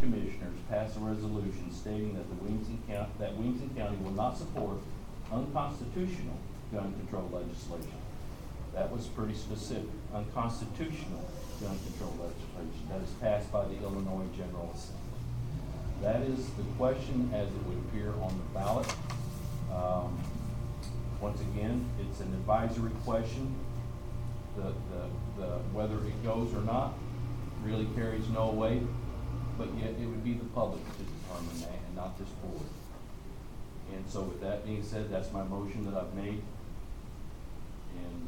Commissioners pass a resolution stating that Williamson County will not support unconstitutional gun control legislation. That was pretty specific. Unconstitutional gun control legislation that is passed by the Illinois General Assembly. That is the question as it would appear on the ballot. Once again, it's an advisory question. Whether it goes or not really carries no weight, but yet it would be the public to determine that and not this board. And so with that being said, that's my motion that I've made, and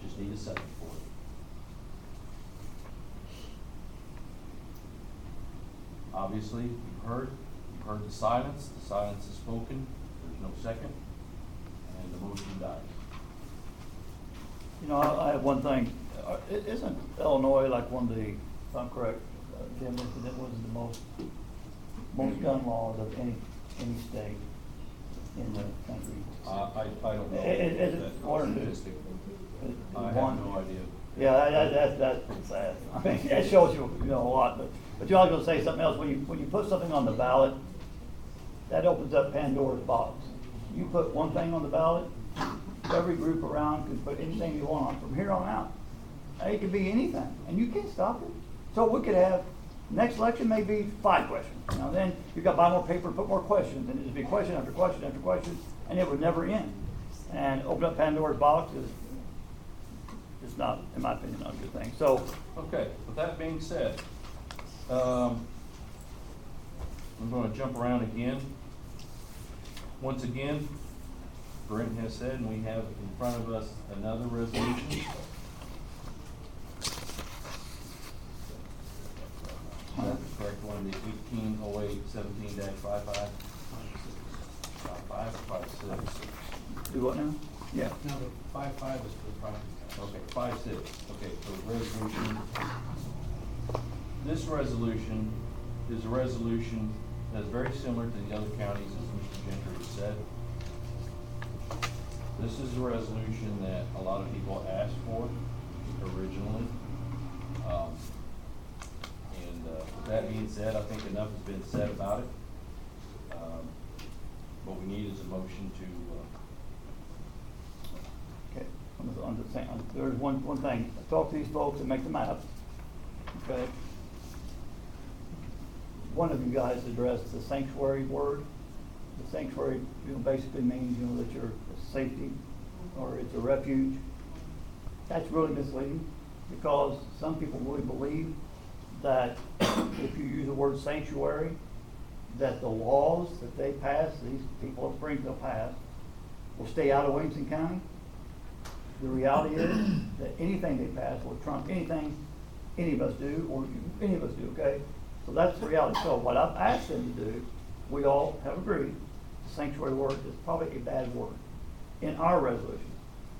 just need a second for it. Obviously, you've heard the silence is spoken, there's no second, and the motion dies. You know, I have one thing. Isn't Illinois like one of the, if I'm correct, Jim, that was the most gun laws of any state in the country? I don't know. Is it one or two? I have no idea. Yeah, that's pretty sad. I mean, it shows you a lot, but you're also gonna say something else. When you put something on the ballot, that opens up Pandora's box. You put one thing on the ballot, every group around can put anything you want on from here on out. It could be anything, and you can't stop it. So we could have, next election may be 5 questions. Then you've got to buy more paper and put more questions, and it'd be question after question after question, and it would never end. And open up Pandora's box is not, in my opinion, not a good thing. So, okay, with that being said, I'm going to jump around again. Once again, Brent has said, and we have in front of us another resolution. That's the correct one, the 1808-17-55. 56. do what now? Yeah. No, the 5.5 is for the property tax. Okay, 5.6. Okay, so resolution. This resolution is a resolution that is very similar to the other counties, as Mr. Gentry has said. This is a resolution that a lot of people asked for originally. With that being said, I think enough has been said about it. What we need is a motion to. Okay. I'm just saying, there's one thing. I talk to these folks and make the map. Okay. One of you guys addressed the sanctuary word. The sanctuary, basically means, that you're a safety or it's a refuge. That's really misleading because some people really believe that if you use the word sanctuary, that the laws that they pass, these people of Springfield pass, will stay out of Williamson County. The reality is that anything they pass will trump anything any of us do or any of us do, okay? So that's the reality. So what I've asked them to do, we all have agreed, the sanctuary word is probably a bad word in our resolution.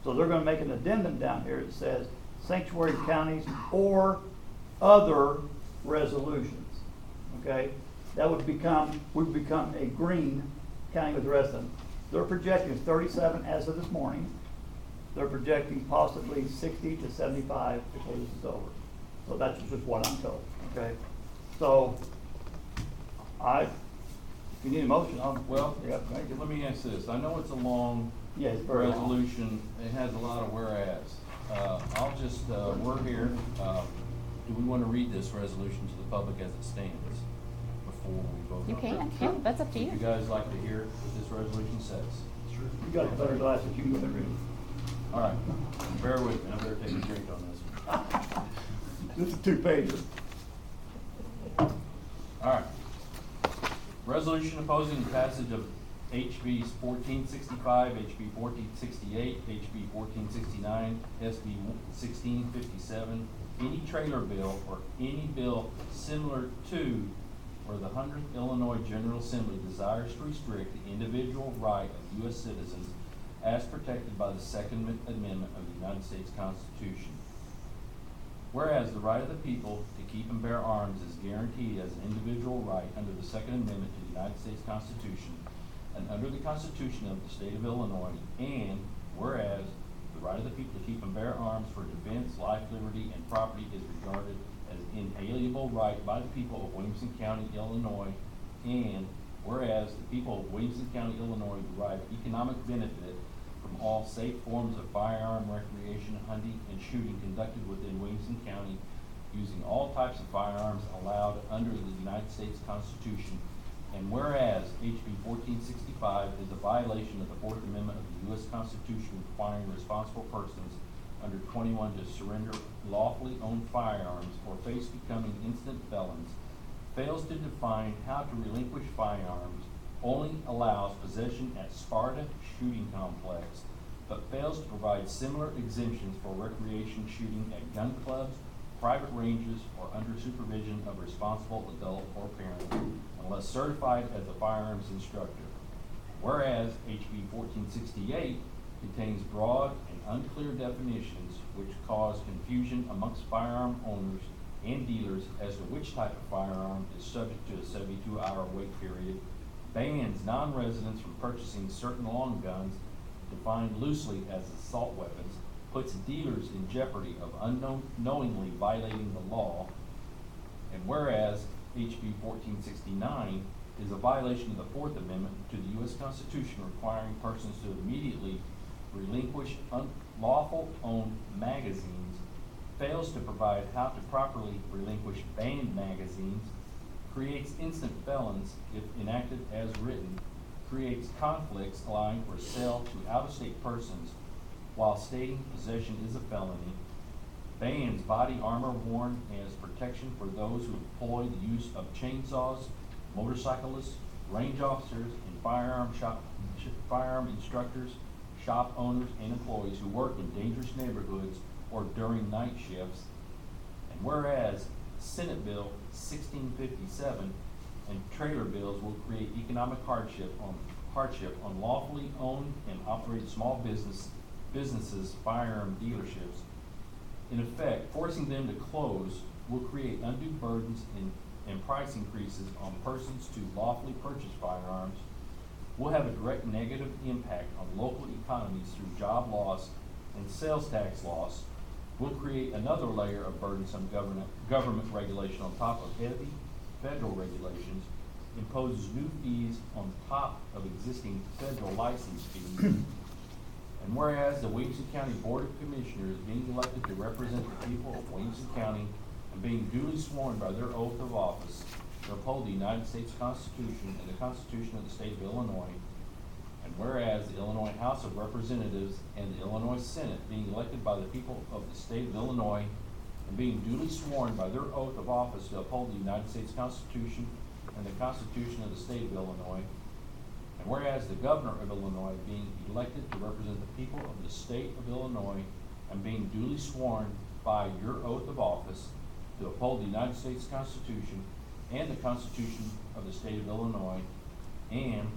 So they're going to make an addendum down here that says sanctuary counties or other resolutions, okay? That would become a green county with the rest of them. They're projecting 37 as of this morning. They're projecting possibly 60 to 75 before this is over. So that's just what I'm told, okay? So, if you need a motion, Well, yeah, let me ask this. I know it's a long it's very long. resolution. It has a lot of whereas. I'll just, we're here. Do we want to read this resolution to the public as it stands before we vote? You can, yeah, that's up to Would you you. guys like to hear what this resolution says? You got better glasses, you can go ahead and read it. All right, bear with me. I'm better taking a drink on this one. This is 2 pages. All right. Resolution opposing the passage of HB 1465, HB 1468, HB 1469, SB 1657, any trailer bill or any bill similar to where the 100th Illinois General Assembly desires to restrict the individual right of U.S. citizens as protected by the Second Amendment of the United States Constitution. Whereas the right of the people to keep and bear arms is guaranteed as an individual right under the Second Amendment to the United States Constitution and under the Constitution of the State of Illinois, and whereas the right of the people to keep and bear arms for defense, life, liberty, and property is regarded as an inalienable right by the people of Williamson County, Illinois, and whereas the people of Williamson County, Illinois derive economic benefit from all safe forms of firearm recreation, hunting, and shooting conducted within Williamson County using all types of firearms allowed under the United States Constitution. And whereas HB 1465 is a violation of the Fourth Amendment of the U.S. Constitution requiring responsible persons under 21 to surrender lawfully owned firearms or face becoming instant felons, fails to define how to relinquish firearms, only allows possession at Sparta Shooting Complex, but fails to provide similar exemptions for recreation shooting at gun clubs, private ranges, or under supervision of a responsible adult or parent, unless certified as a firearms instructor. Whereas HB 1468 contains broad and unclear definitions which cause confusion amongst firearm owners and dealers as to which type of firearm is subject to a 72-hour wait period, bans non-residents from purchasing certain long guns defined loosely as assault weapons, puts dealers in jeopardy of unknowingly violating the law, and whereas HB 1469 is a violation of the Fourth Amendment to the U.S. Constitution requiring persons to immediately relinquish unlawful owned magazines, fails to provide how to properly relinquish banned magazines, creates instant felons if enacted as written, creates conflicts allowing for sale to out-of-state persons while stating possession is a felony, bans body armor worn as protection for those who employ the use of chainsaws, motorcyclists, range officers, and firearm instructors, shop owners, and employees who work in dangerous neighborhoods or during night shifts. And whereas Senate Bill 1657 and trailer bills will create economic hardship on lawfully owned and operated small businesses firearm dealerships. In effect, forcing them to close will create undue burdens and price increases on persons to lawfully purchase firearms, will have a direct negative impact on local economies through job loss and sales tax loss, will create another layer of burdensome government regulation on top of heavy federal regulations, imposes new fees on top of existing federal license fees. And whereas the Williamson County Board of Commissioners being elected to represent the people of Williamson County and being duly sworn by their oath of office to uphold the United States Constitution and the Constitution of the State of Illinois, and whereas the Illinois House of Representatives and the Illinois Senate being elected by the people of the State of Illinois and being duly sworn by their oath of office to uphold the United States Constitution and the Constitution of the State of Illinois, and whereas the Governor of Illinois being elected to represent the people of the State of Illinois and being duly sworn by your oath of office to uphold the United States Constitution and the Constitution of the State of Illinois, and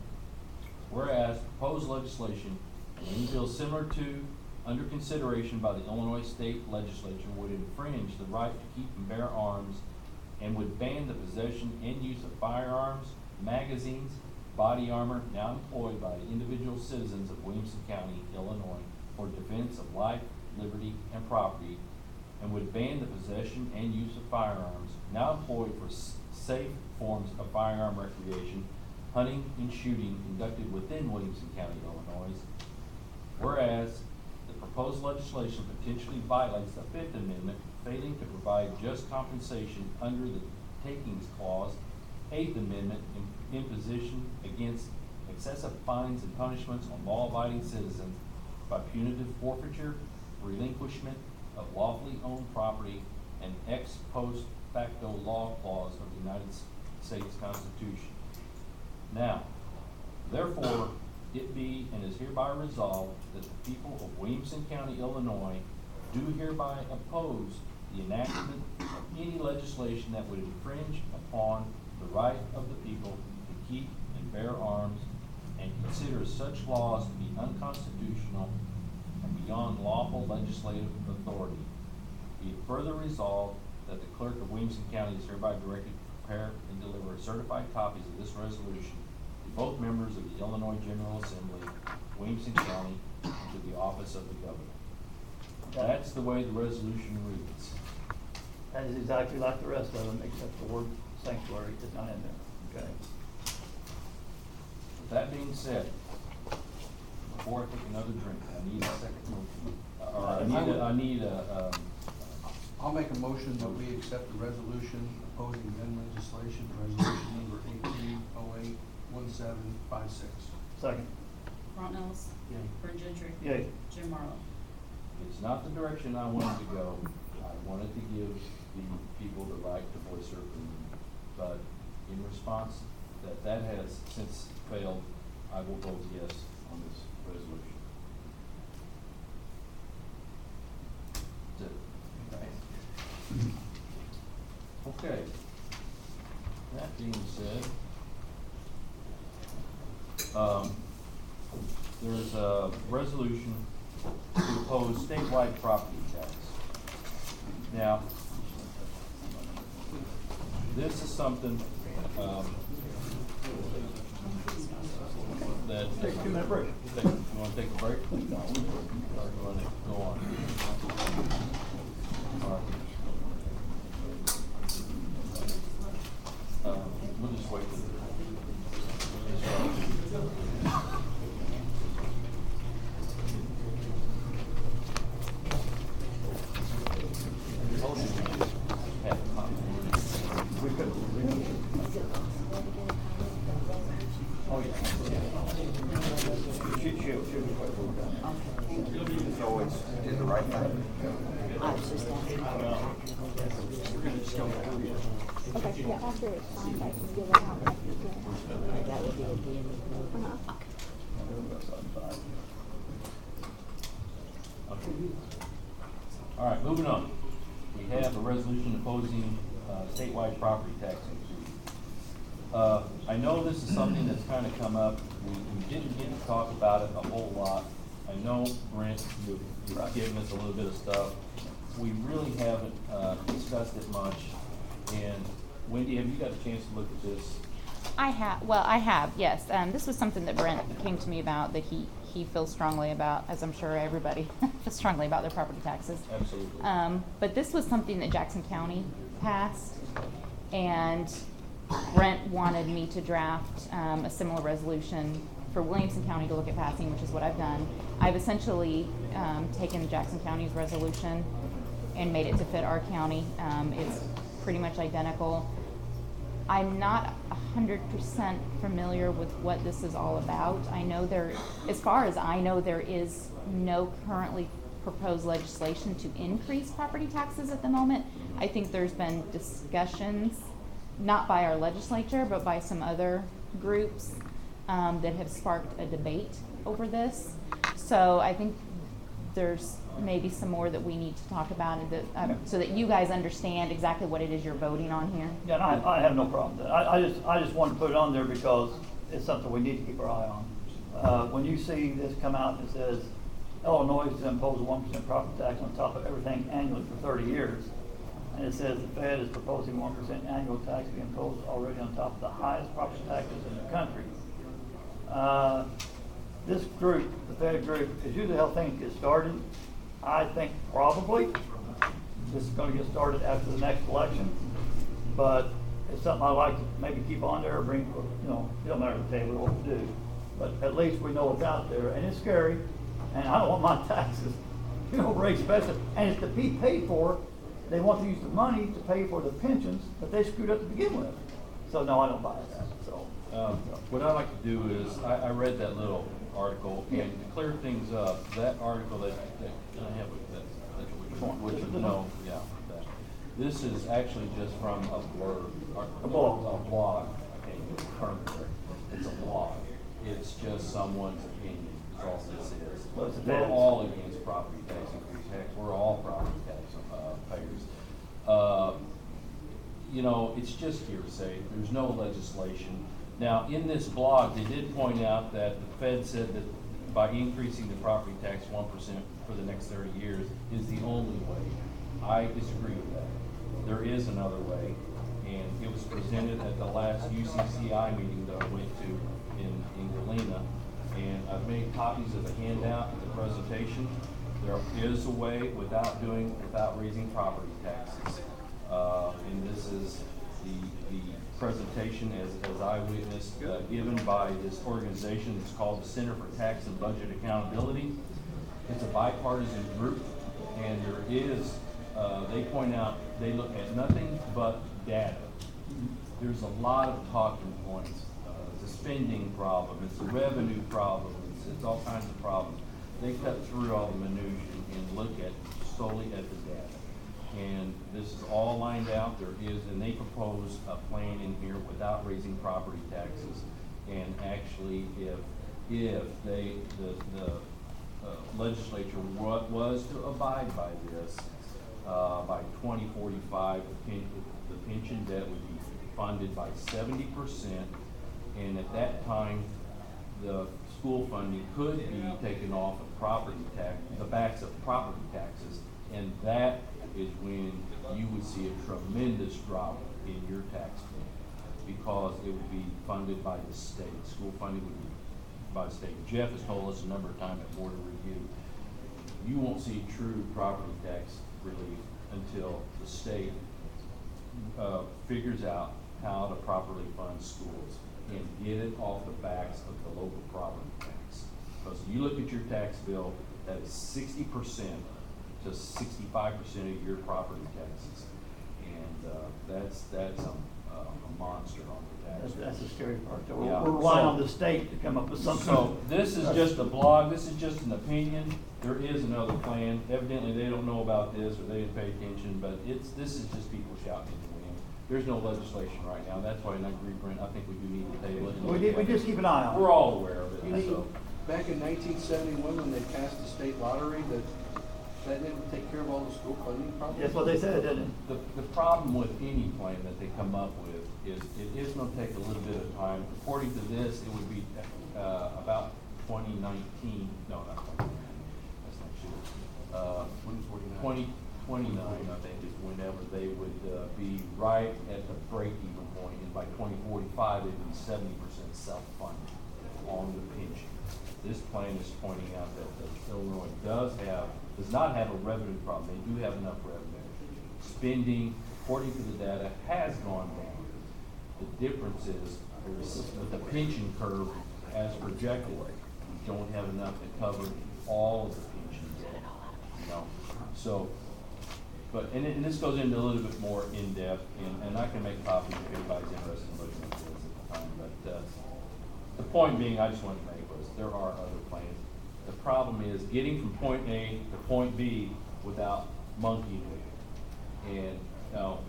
whereas proposed legislation and any bill similar to under consideration by the Illinois State Legislature would infringe the right to keep and bear arms and would ban the possession and use of firearms, magazines, body armor now employed by individual citizens of Williamson County, Illinois, for defense of life, liberty, and property, and would ban the possession and use of firearms now employed for safe forms of firearm recreation, hunting, and shooting conducted within Williamson County, Illinois. Whereas the proposed legislation potentially violates the Fifth Amendment, failing to provide just compensation under the Takings Clause, Eighth Amendment imposition against excessive fines and punishments on law-abiding citizens by punitive forfeiture, relinquishment of lawfully owned property, and ex post facto law clause of the United States Constitution. Now, therefore, it be and is hereby resolved that the people of Williamson County, Illinois, do hereby oppose the enactment of any legislation that would infringe upon the right of the people to keep and bear arms, and consider such laws to be unconstitutional and beyond lawful legislative authority. Be it further resolved that the clerk of Williamson County is hereby directed to prepare and deliver certified copies of this resolution to both members of the Illinois General Assembly, Williamson County, and to the office of the governor. That's the way the resolution reads. That is exactly like the rest of them, except the word sanctuary is not in there, okay? That being said, before I take another drink, I need a second motion. Or I need a, I'll make a motion that we accept the resolution opposing amendment legislation, resolution number 18081756. Second. Ron Ellis. Yay. Brent Gentry. Yay. Jim Marlowe. it's not the direction I wanted to go. I wanted to give the people the right to voice their opinion. But in response, that has since failed, I will vote yes on this resolution. That's it. Okay. That being said, there's a resolution to oppose statewide property tax. Now, this is something, that. Take a 2-minute break. You wanna take a break? Or you wanna go on? All right. We'll just wait for We could. Oh, yeah. Shoot. It's always did the right thing. I was just asking. Okay, yeah, after it's signed, I can give it out. That would be at the end of the. Okay. All right, moving on. We have a resolution opposing statewide property tax increase. I know this is something that's kind of come up. We didn't get to talk about it a whole lot. I know, Brent, you've given us a little bit of stuff. We really haven't discussed it much. And Wendy, have you got a chance to look at this? I have, yes. This was something that Brent came to me about, that he feels strongly about, as I'm sure everybody feels strongly about their property taxes. Absolutely. But this was something that Jackson County passed, and Brent wanted me to draft a similar resolution for Williamson County to look at passing, which is what I've done. I've essentially taken Jackson County's resolution and made it to fit our county. It's pretty much identical. I'm not 100% familiar with what this is all about. I know as far as I know, there is no currently proposed legislation to increase property taxes at the moment. I think there's been discussions, not by our legislature, but by some other groups that have sparked a debate over this. So I think there's maybe some more that we need to talk about, and that, so that you guys understand exactly what it is you're voting on here. Yeah, and I have no problem with that. I just wanted to put it on there because it's something we need to keep our eye on. When you see this come out and it says, Illinois is to impose a 1% property tax on top of everything annually for 30 years, and it says the Fed is proposing 1% annual tax to be imposed already on top of the highest property taxes in the country. This group, the Fed group, is usually how things get started. I think probably this is going to get started after the next election, but it's something I like to maybe keep on there or bring, it don't matter the table what we do, but at least we know what's out there, and it's scary, and I don't want my taxes, raised especially, and it's to be paid for. They want to use the money to pay for the pensions that they screwed up to begin with. So no, I don't buy that. So what I like to do is, I read that little article, and to clear things up, that article that can I have that. This is actually just from a blurb, A blog. A blog. Okay, it's a blog. It's just someone's opinion. That's all this is. Well, it's a We're bad- all against property tax increase. Heck, we're all property tax payers. It's just hearsay. There's no legislation. Now, in this blog, they did point out that the Fed said that by increasing the property tax 1% for the next 30 years is the only way. I disagree with that. There is another way, and it was presented at the last UCCI meeting that I went to in Galena, and I've made copies of the handout and the presentation. There is a way without raising property taxes. presentation as eyewitness, given by this organization. It's called the Center for Tax and Budget Accountability. It's a bipartisan group, and there is, they point out, they look at nothing but data. There's a lot of talking points. It's a spending problem, it's a revenue problem, it's all kinds of problems. They cut through all the minutiae and look at solely at the data. And this is all lined out. There is, and they propose a plan in here without raising property taxes. And actually, if they, the legislature was to abide by this, by 2045, the pension debt would be funded by 70%. And at that time, the school funding could be taken off of property tax, the backs of property taxes, and that is when you would see a tremendous drop in your tax bill, because it would be funded by the state. School funding would be by the state. Jeff has told us a number of times at board of review, you won't see true property tax relief until the state figures out how to properly fund schools and get it off the backs of the local property tax. Because if you look at your tax bill, that is 60% to 65% of your property taxes. And that's a monster on the tax. That's the scary part. So Yeah. we're relying So- on the state to come up with something. So this is just a blog, this is just an opinion. There is another plan. Evidently, they don't know about this or they didn't pay attention, but this is just people shouting in the wind. There's no legislation right now. That's why, and I agree, Brent, I think we do need to table it. We just keep an eye on it. We're all aware of You it, know, so. back in 1971, when they passed the state lottery, that didn't take care of all the school funding problems? That's what they said, didn't it? The problem with any plan that they come up with is it is gonna take a little bit of time. According to this, it would be, about 2019, no, not 2019, that's not sure. 2029, I think, is whenever they would, be right at the break-even point, and by 2045, it'd be 70% self-funded on the pension. This plan is pointing out that Illinois does not have a revenue problem. They do have enough revenue. Spending, according to the data, has gone down. The difference is, with the pension curve as projected, we don't have enough to cover all of the pension debt, you know? So, but, and this goes into a little bit more in-depth, and I can make copies if anybody's interested in looking at this at the time, but, the point being, I just wanted to make was, there are other plans. The problem is getting from point A to point B without monkeying with it. And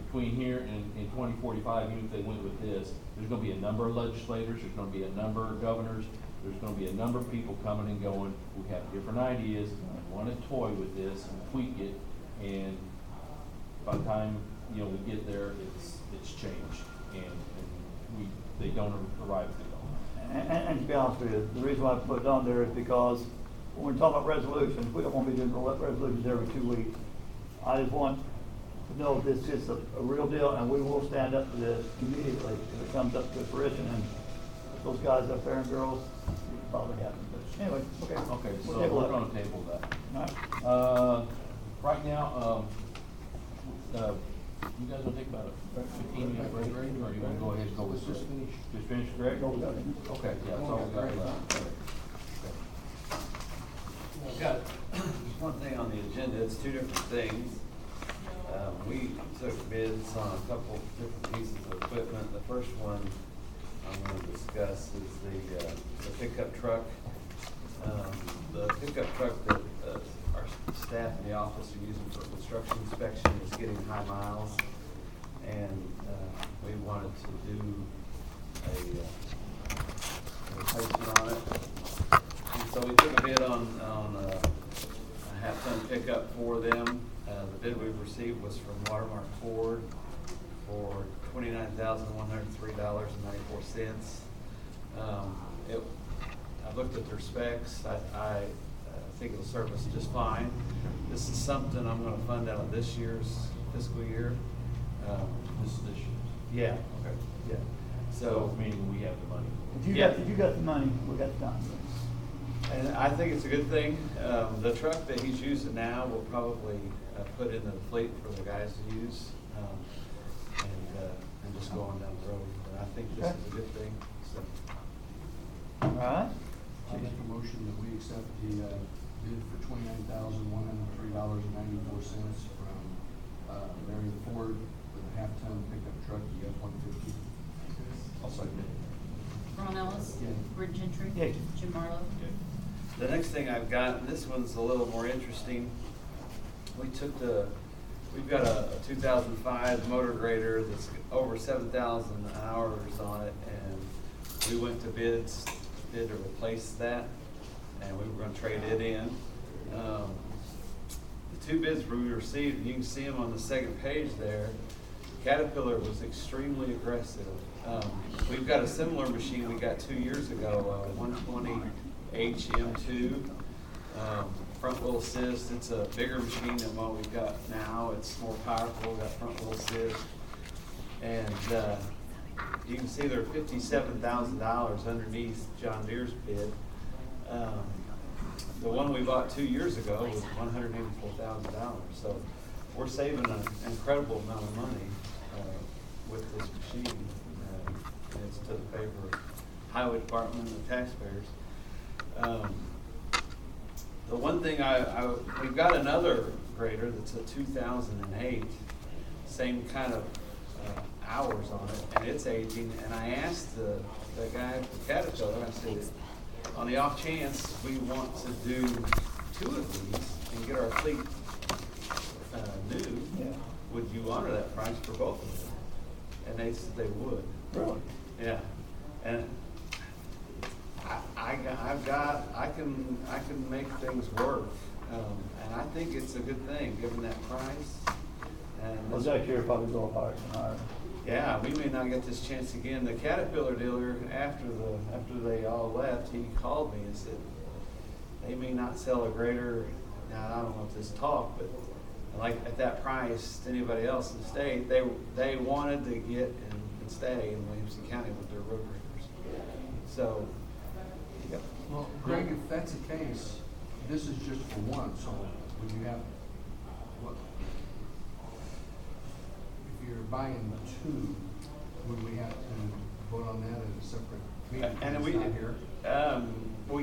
between here and in 2045, even if they went with this, there's gonna be a number of legislators, there's gonna be a number of governors, there's gonna be a number of people coming and going who have different ideas and wanna toy with this and tweak it. And by the time, we get there, it's changed. And they don't arrive at the goal. And to be honest with you, the reason why I put it on there is because when we talk about resolutions, we don't want to be doing resolutions every 2 weeks. I just want to know this is a real deal, and we will stand up for this immediately if it comes up to fruition. And those guys up there and girls, it probably happen. But anyway, okay. Okay, We'll so table we're that. gonna table that. All right. Right now, you guys wanna take about a 15-minute break, or you wanna go ahead and go with Let's just Greg? finish. Just finish, Greg? Go with that. Okay, yeah, that's all we got left. Okay. I've got one thing on the agenda, it's two different things. We took bids on a couple different pieces of equipment. The first one I'm gonna discuss is the pickup truck. The pickup truck that our staff in the office are using for construction inspection is getting high miles. And we wanted to do a replacement on it. And so we took a bid on a half-ton pickup for them. The bid we received was from Watermark Ford for $29,103.94. I looked at their specs. I think it'll serve us just fine. This is something I'm going to fund out of this year's fiscal year. This is this year. Yeah. Okay. Yeah. So, meaning we have the money. If you Yeah. got the money, we got the time. And I think it's a good thing. The truck that he's using now will probably put into the fleet for the guys to use, and just go on down the road. But I think this is a good thing, so. All right? I make a motion that we accept the bid for $29,103.94 from Marion Ford with a half-ton pickup truck, the F-150. I'll second it. Ron Ellis. Yeah. Rick Gentry. Yeah. Jim Marlowe. The next thing I've got, and this one's a little more interesting. We've got a 2005 motor grader that's over 7,000 hours on it, and we went to bid to replace that, and we were gonna trade it in. The two bids we received, and you can see them on the second page there, Caterpillar was extremely aggressive. We've got a similar machine we got 2 years ago, 120 HM2, front wheel assist. It's a bigger machine than what we've got now. It's more powerful, got front wheel assist. And you can see they're $57,000 underneath John Deere's bid. The one we bought 2 years ago was $184,000. So we're saving an incredible amount of money with this machine. And it's to the favor of Highway Department and the taxpayers. The one thing we've got another grader that's a 2008, same kind of hours on it, and it's aging. And I asked the guy at Caterpillar, I said, on the off chance we want to do 2 of these and get our fleet new, Yeah. would you honor that price for both of them? And they said they would. Really? Yeah, and I can make things work, and I think it's a good thing, given that price. And Well, next year probably go higher and higher. yeah, we may not get this chance again. The Caterpillar dealer, after they all left, he called me and said they may not sell a grader. Now I don't know if this talk, but like at that price to anybody else in the state, they wanted to get and stay in Williamson County with their road graders. So, yep. Well, Greg, if that's the case, this is just for one, so would you have, what? If you're buying 2, would we have to vote on that at a separate meeting? And It's we not here.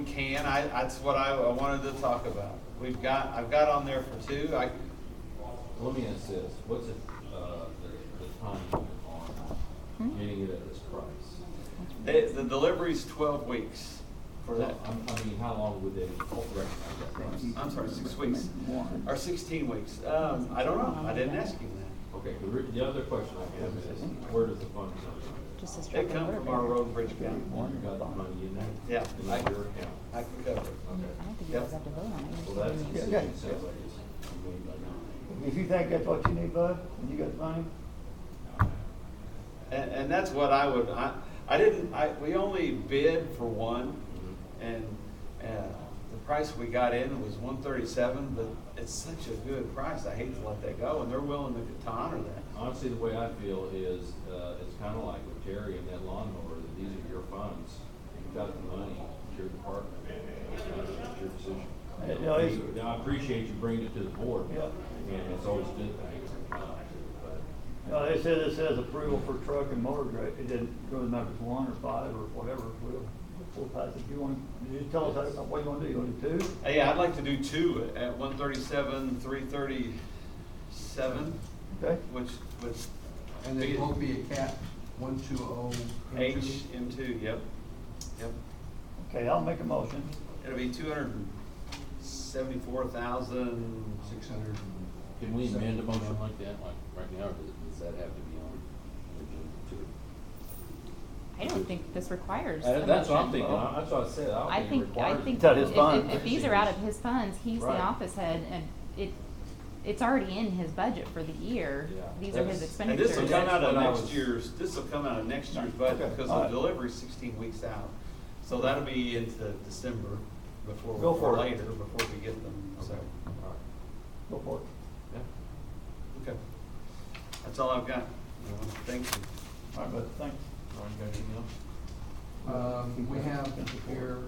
can. That's what I wanted to talk about. I've got on there for 2. Let me ask this, what's it, the time on getting it at this price? The delivery's 12 weeks for that. I mean, how long would they recognize that price? I'm sorry, 6 weeks. Or 16 weeks. I don't know. I didn't ask him that. Okay, the other question I have is, where does the funds come from? Just as They come from our road and bridge account. You got the money in there? Yeah, In I your account? can cover it. I don't think you Yep. guys have to vote on it. Well, that's, Yeah, it yeah. sounds like it's, you need like, If you think that's what you need, bud, and you got the money, And that's what we only bid for one, and the price we got in was $137, but it's such a good price. I hate to let that go, and they're willing to honor that. honestly, the way I feel is, it's kind of like with Terry and that lawnmower, that these are your funds. You've got the money, it's your department, it's your decision. Yeah, it's- Now, I appreciate you bringing it to the board. Yeah. And it's always good, but, it says approval for truck and motor grader. It didn't really matter if it's 1 or 5 or whatever. We'll pass it. You just tell us what you want to do. You want to do 2? Yeah, I'd like to do 2 at 137, 337, Okay. which would And they will be a cat 120. HM2, yep. Okay, I'll make a motion. It'll be 274,000. 600. can we amend a motion like that, like right now, or does that have to be on? I don't think this requires. a That's what I'm motion. thinking, that's what I said, I I don't think it think requires. It's out of his if funds. these are out of his funds, he's the Right. office head, and it's already in his budget for the year. Yeah. These are his That's- And expenditures. this will come out of That's what I next was- year's, budget, Okay, because all the right. delivery's 16 weeks out. So that'll be into December Go or for it. later, before we get them, so. Okay, all right. Go for it. Yeah. Okay. That's all I've got. Thank you. All right, bud, thanks. Ron, you got anything else? We have here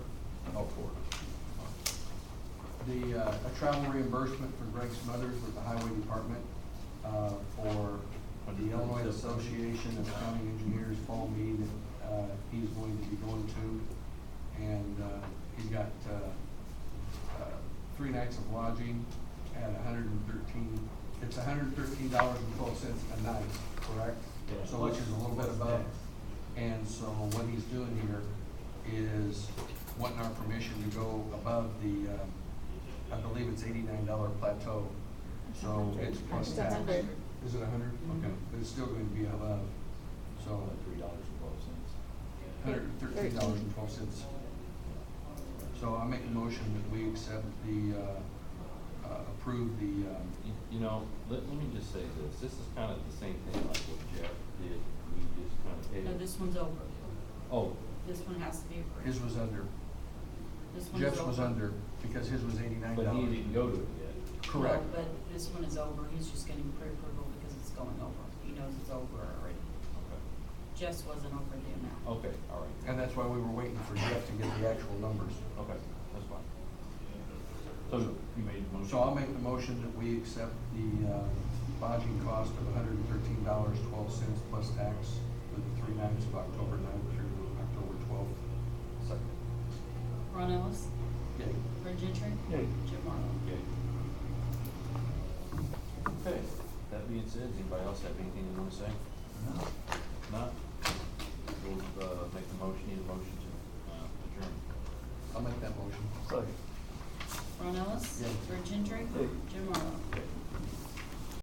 a travel reimbursement for Greg Smothers with the Highway Department for the Illinois Association of County Engineers fall meeting, he's going to be going to. And, he's got, 3 nights of lodging at it's $113.12 a night, correct? Yeah. So which is a little bit above. And so what he's doing here is wanting our permission to go above the, I believe it's $89 plateau. So it's plus It's tax. 100. Is it 100? Okay, but it's still going to be above, so $113.12. So I make a motion that we accept the, approve the, You know, let me just say this is kind of the same thing like what Jeff did, we just kind of paid. No, this one's over. Oh, This one has to be approved. his was under, This one's Jeff's was over. under, because his was $89. but he didn't go to it yet. Correct. No, but this one is over, he's just getting pre-approval because it's going over. He knows it's over already. Okay. Jeff's wasn't over the amount. Okay, all right. And that's why we were waiting for Jeff to get the actual numbers. Okay, that's fine. So you made the motion? So I'll make the motion that we accept the, lodging cost of $113.12 plus tax for the 3 nights of October 9th through October 12th. Second. Ron Ellis, Yay. Ray Gentry, Yay. Jim Marlowe. Okay. Okay, that being said, anybody else have anything they want to say? No. Not? We'll, make the motion, need a motion to, adjourn. I'll make that motion. Second. Ron Ellis, Yay. Ray Gentry, Yay. Jim Marlowe. Okay.